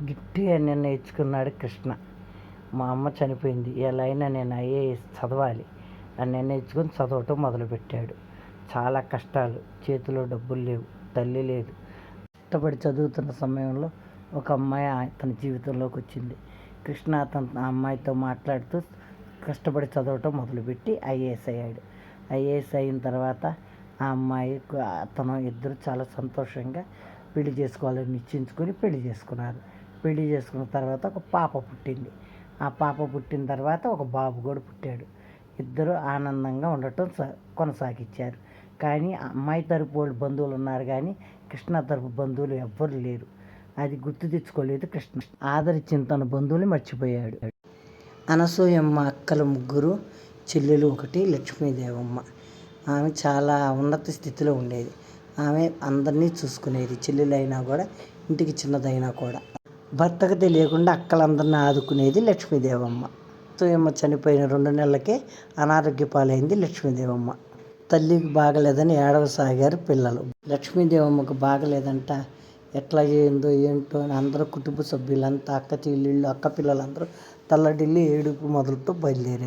గట్టిగా నిర్ణయించుకున్నాడు కృష్ణ. మా అమ్మ చనిపోయింది, ఎలా అయినా నేను ఐఏఎస్ చదవాలి అని నిర్ణయించుకొని చదవటం మొదలుపెట్టాడు. చాలా కష్టాలు, చేతిలో డబ్బులు లేవు, తల్లి లేదు. కష్టపడి చదువుతున్న సమయంలో ఒక అమ్మాయి తన జీవితంలోకి వచ్చింది. కృష్ణ ఆ అమ్మాయితో మాట్లాడుతూ కష్టపడి చదవటం మొదలుపెట్టి ఐఏఎస్ అయ్యాడు. ఐఏఎస్ అయిన తర్వాత ఆ అమ్మాయి అతను ఇద్దరు చాలా సంతోషంగా పెళ్లి చేసుకోవాలని నిశ్చయించుకొని పెళ్లి చేసుకున్నారు. పెళ్లి చేసుకున్న తర్వాత ఒక పాప పుట్టింది. ఆ పాప పుట్టిన తర్వాత ఒక బాబు కూడా పుట్టాడు. ఇద్దరు ఆనందంగా ఉండటం కొనసాగించారు. కానీ అమ్మాయి తరపు వాళ్ళు బంధువులు ఉన్నారు, కానీ కృష్ణ తరపు బంధువులు ఎవ్వరు లేరు. అది గుర్తు తెచ్చుకోలేదు కృష్ణ. ఆదరించిన తన బంధువులు మర్చిపోయాడు. అనసూయమ్మ అక్కలు ముగ్గురు, చెల్లెలు ఒకటి, లక్ష్మీదేవమ్మ. ఆమె చాలా ఉన్నత స్థితిలో ఉండేది. ఆమె అందరినీ చూసుకునేది. చెల్లెలైనా కూడా, ఇంటికి చిన్నదైనా కూడా. భర్తకు తెలియకుండా అక్కలందరినీ ఆదుకునేది లక్ష్మీదేవమ్మ. అనసూయమ్మ చనిపోయిన 2 నెలలకే అనారోగ్య పాలైంది లక్ష్మీదేవమ్మ. తల్లికి బాగలేదని ఏడవసాగారు పిల్లలు. లక్ష్మీదేవమ్మకు బాగలేదంట. ఎట్లా అయిందో ఏంటో అని అందరూ కుటుంబ సభ్యులంతా, అక్క చెల్లెళ్ళు, అక్క పిల్లలందరూ తల్లడిల్లి ఏడుపు మొదలుతో బయలుదేరారు.